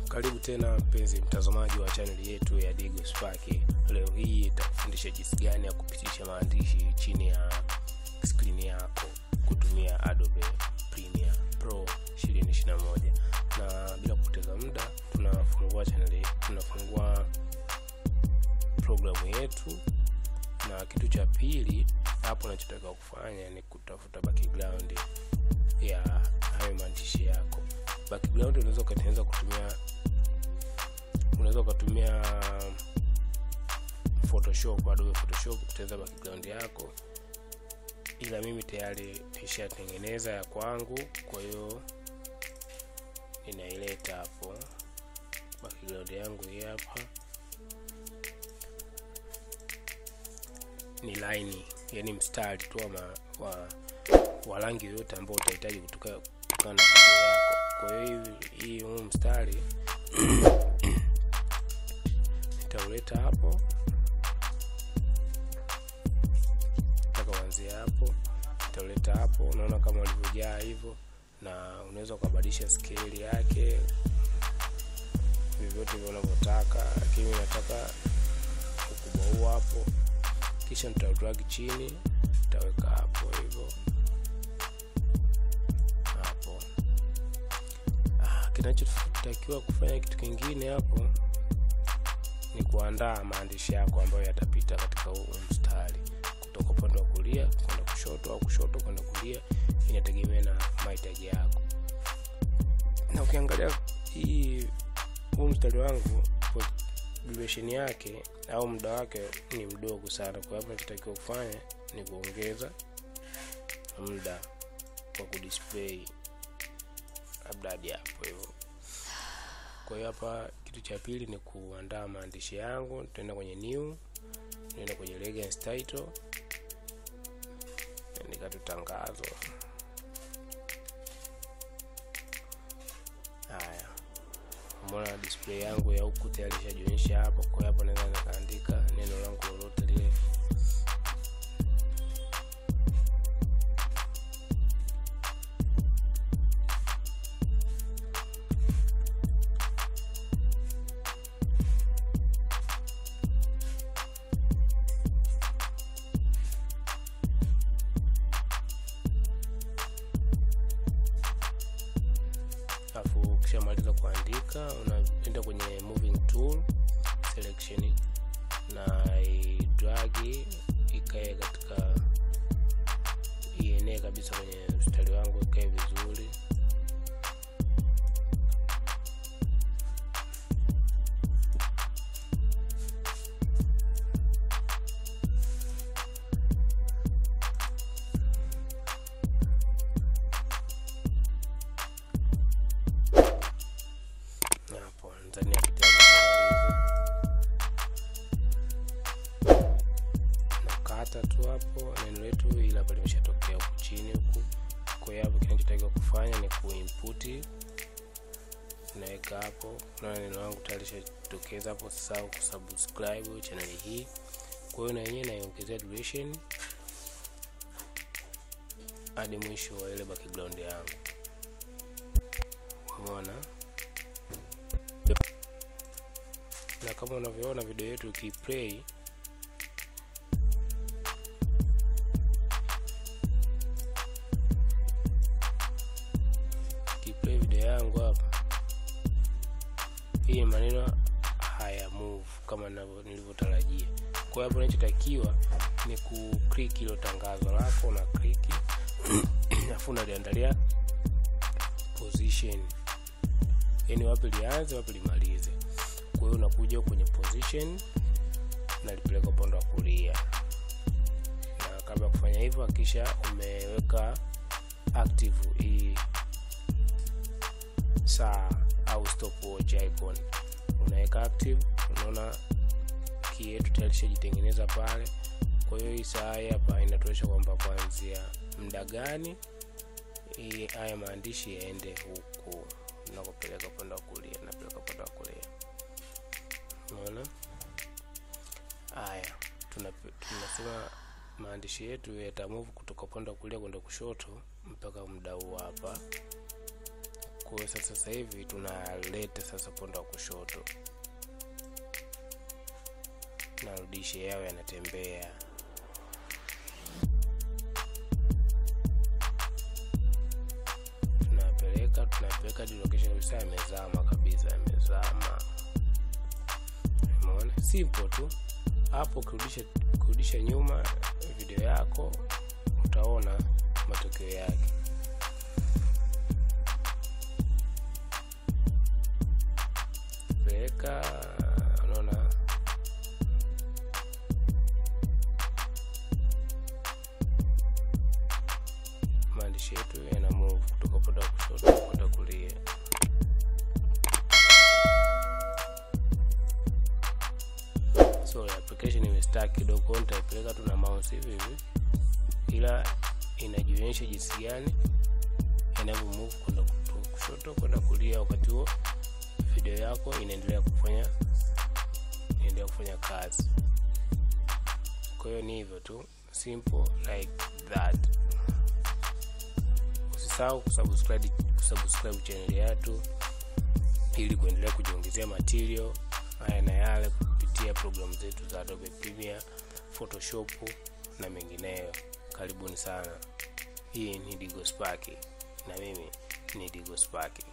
Karibu tena mpenzi mtazamaji wa channel yetu ya Digo Spark. Leo hii nitakufundisha jinsi gani ya kupitisha maandishi chini ya screen yako kutumia Adobe Premiere Pro 2021. Na bila kupoteza muda tunafungua tunafungua programu yetu, na kitu cha pili hapo unachotaka kufanya ni kutafuta background ya hayo maandishi yako. Background unaweza kutumia Photoshop, Adobe Photoshop kutengeneza background yako, ila mimi tayari nishatengeneza ya kwangu, kwa hiyo ninaileta hapo. Background yangu hii hapa ni line, yani mstari tu wa rangi yoyote ambao utahitaji kutokana na video yako. Kwa hiyo hii mstari nitauleta hapo, kuanzia hapo nitauleta hapo. Unaona kama ulivyojaa hivyo, na unaweza kubadilisha scale yake vyovyote unavyotaka, lakini nataka ukubwa huu hapo, kisha nitadrag chini, nitaweka hapo hivyo hapo. Kinachotakiwa kufanya kitu kingine hapo ni kuandaa maandishi yako ambayo yatapita katika huu mstari kutoka upande wa kulia kwenda kushoto au kushoto kwenda kulia, inategemea na mahitaji yako. Na ukiangalia huu mstari wangu duration yake au muda wake ni mdogo sana, kwa hivyo nitakiwa kufanya ni kuongeza muda wa kudisplay labda hadi hapo hivyo. Kwa hiyo hapa kitu cha pili ni kuandaa maandishi yangu. Tutaenda kwenye new, nenda kwenye legends title, andika tangazo. Haya, mbona display yangu ya huku tayari ishajionyesha hapo. Kwa hiyo hapo naweza nikaandika neno langu lolote lile. Ukishamaliza kuandika, unaenda kwenye moving tool selection na drag ikae katika ienee kabisa kwenye mstari wangu, ikae vizuri. Nakata tu hapo neno letu, ila pale limeshatokea huko chini huko. Kwa hiyo hapo kinachotakiwa kufanya ni kuinput, naweka hapo na neno langu tayari lishatokeza hapo. Sasa kusubscribe channel hii, kwa hiyo na yenyewe naiongezea duration hadi mwisho wa ile background yangu. Umeona? Na kama unavyoona video yetu ikiplay, video yangu hapa, hii maneno haya move kama nilivyotarajia. Kwa hapo ninachotakiwa ni ku-click ile tangazo lako, na click afu unaliandalia position, yani wapi lianze wapi limalize. Kwa hiyo unakuja kwenye position na lipeleka upande wa kulia, na kabla ya kufanya hivyo hakisha umeweka active hii saa au stopwatch icon, unaweka active. Unaona key yetu tayari ishajitengeneza pale. Kwa hiyo hii saa hapa inatosha kwamba kuanzia muda gani haya maandishi yaende huku na kupeleka upande wa kulia na peleka upande wa kulia. Unaona? tunasema maandishi yetu yata move kutoka upande wa kulia kwenda kushoto mpaka muda huu hapa. Kwa sasa hivi tunaleta sasa upande wa kushoto, narudisha yao yanatembea. Tunapeleka location kabisa, yamezama. Umeona? Simple tu. Hapo kurudisha nyuma video yako utaona matokeo yake. Peleka, unaona maandishi yetu yana move kutoka upande wa kushoto kwenda kulia. So application imestuck kidogo, nitaipeleka tu na mouse hivi, ila inajionyesha jinsi gani inavyo move kwenda kushoto kwenda kulia, wakati huo video yako inaendelea kufanya kazi. Kwa hiyo ni hivyo tu, simple like that. Usisahau kusubscribe channel yetu ili kuendelea kujiongezea material haya na yale kupitia programu zetu za Adobe Premiere, Photoshop na mengineyo. Karibuni sana. Hii ni Digo Sparky na mimi ni Digo Sparky.